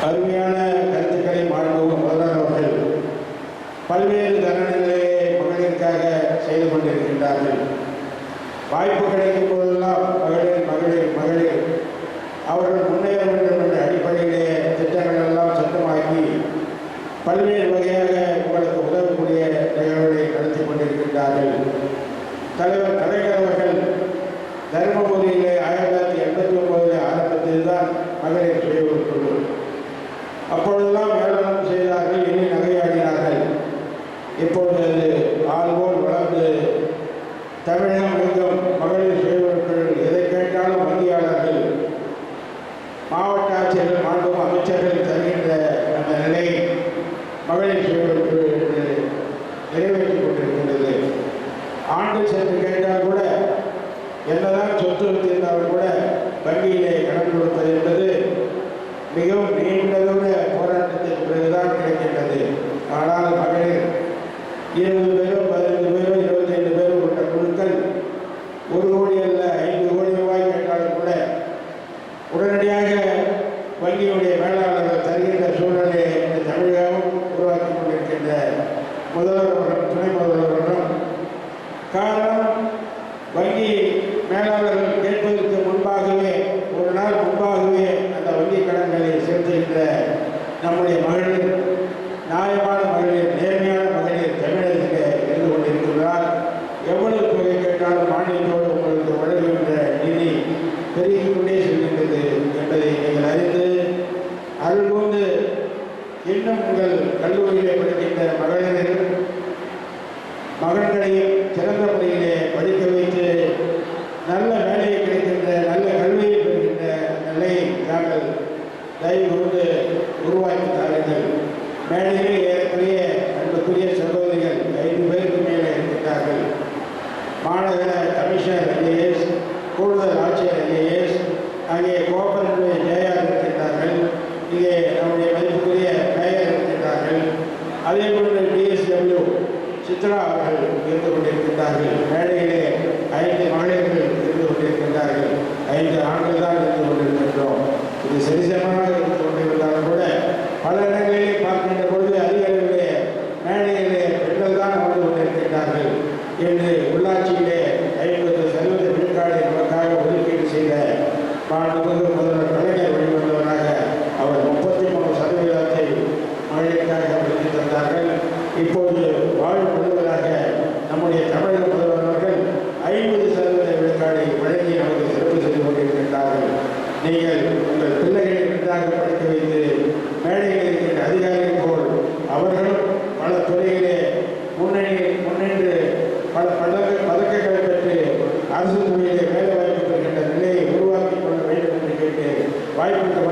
அருமையான கருத்துக்களை மாண்புமிகு முதல்வர் அவர்கள் பல்வேறு தருணங்களிலே மகளிருக்காக செய்து கொண்டிருக்கின்றார்கள். வாய்ப்பு கிடைக்கும் போதெல்லாம் மகளிர் மகளிர் மகளிர் அவர்கள் முன்னேற வேண்டும் என்ற அடிப்படையிலே திட்டங்கள் எல்லாம் சட்டமாக்கி பல்வேறு வகையாக உங்களுக்கு உதவக்கூடிய நிகழ்வுகளை நடத்தி கொண்டிருக்கின்றார்கள். தலைவர் கலைஞர் அவர்கள் தருமபுரியிலே 1989 ஆரம்பத்தில் தான் மகளிர் சுய உறுப்பினர். அப்பொழுதெல்லாம் மேலனம் செய்தார்கள், எண்ணி நகையாடினார்கள். இப்பொழுது அது ஆள்போல் வளர்ந்து தமிழகம் எங்கும் மகளிர் சுய உறுப்பினர்கள் எதை கேட்டாலும் வங்கியாளர்கள், மாவட்ட ஆட்சியர்கள், மாண்புமிகு அமைச்சர்கள் தருகின்ற அந்த நிலை மகளிர் சுய உறுப்பினர்கள் நிறைவேற்றிக் கொண்டிருக்கின்றது. ஆண்டு சென்று கேட்டால் கூட என்னதான் சொத்து வைத்திருந்தாலும் கூட வங்கியிலே கடன் கொடுப்பது என்பது மிகவும் நீண்டதோட போராட்டத்திற்கு பிறகுதான் கிடைக்கின்றது. ஆனால் மகளிர் 20 பேரோ 15 பேரோ 25 பேரோ கொண்ட குழுக்கள் 1 கோடி அல்ல 5 கோடி ரூபாய் கேட்டாலும் கூட உடனடியாக வங்கியுடைய மேலாளர்கள் தருகின்ற சூழ்நிலையை இந்த தமிழகம் உருவாக்கி கொண்டிருக்கின்ற முதல்வர்களும் துணை முதல்வர்களும் காரணம், வங்கி மேலாளர்கள் கேட்பதற்கு முன்பாகவே ஒரு நாள் முன்பாகவே அந்த வங்கி கடன்களை செலுத்துகின்ற நம்முடைய மகளிர், நியாயமான மகளிர், நேர்மையான மகளிர் தமிழகத்தில் இருந்து கொண்டிருக்கிறார். எவ்வளவு தொகை கேட்டாலும் மானியத்தோடு உங்களுக்கு வழங்குகின்ற நிதி பெருகிக் கொண்டே செல்கின்றது என்பதை நீங்கள் அறிந்து அருள் கொண்டு இன்னும் உங்கள் கல்லூரியிலே படிக்கின்ற மகளிர் மகன்களையும் சிறந்த முறையிலே படிக்க வைத்து நல்ல வேலையை கிடைக்கின்ற நல்ல கல்வியை பெறுகின்ற நிலையை நாங்கள் தயவு கொண்டு உருவாக்கி தாருங்கள். மேடையிலே ஏறக்குறைய அன்புக்குரிய சகோதரிகள் 5 பேருக்கு மேலே இருக்கின்றார்கள். மாநகர கமிஷனர் ஐஏஎஸ், கூடுதல் ஆட்சியர் ஐஏஎஸ், அங்கே கோபரேட்டிவ் ஜெயார் இருக்கின்றார்கள். இங்கே நம்முடைய மதிப்புக்குரிய மேயர் இருக்கின்றார்கள். அதே போன்று டிஎஸ்டபிள்யூ சித்ரா அவர்கள் இருந்து கொண்டிருக்கின்றார்கள். மேடையிலே 5 மகளிர்கள் இருந்து கொண்டிருக்கின்றார்கள். 5 ஆண்கள் தான் இருந்து கொண்டிருக்கின்றோம். இது சரிசமமாக இருந்து கொண்டிருந்தாலும் கூட பல இடங்களிலே பார்க்கின்ற பொழுது அதிக அளவிலே மேடையிலே பெண்கள் தான் அமர்ந்து கொண்டிருக்கின்றார்கள் என்று உள்ளாட்சியிலே 50% விழுக்காடு நமக்காக ஒதுக்கீடு செய்த மாண்புமிகு முதல்வர் கலைஞர் வழிவந்தவராக அவர் 33% மகளிருக்காக பெற்று தந்தார்கள். இப்போது வாழும் முதல்வராக நம்முடைய தமிழக முதல்வர் அவர்கள் 50% விழுக்காடை வழங்கி நமக்கு சிறப்பு செய்து கொண்டிருக்கின்றார்கள். நீங்கள் உங்கள் பிள்ளைகளை நன்றாக படிக்க வைத்து மேடையில் இருக்கின்ற அதிகாரிகள் போல் அவர்களும் பல துறையிலே முன்னின்று பல பதக்கங்களை பெற்று அரசு துறையிலே வேலை வாய்ப்பு பெறுகின்ற நிலையை உருவாக்கிக் கொள்ள வேண்டும் என்று கேட்டு வாய்ப்புக்கு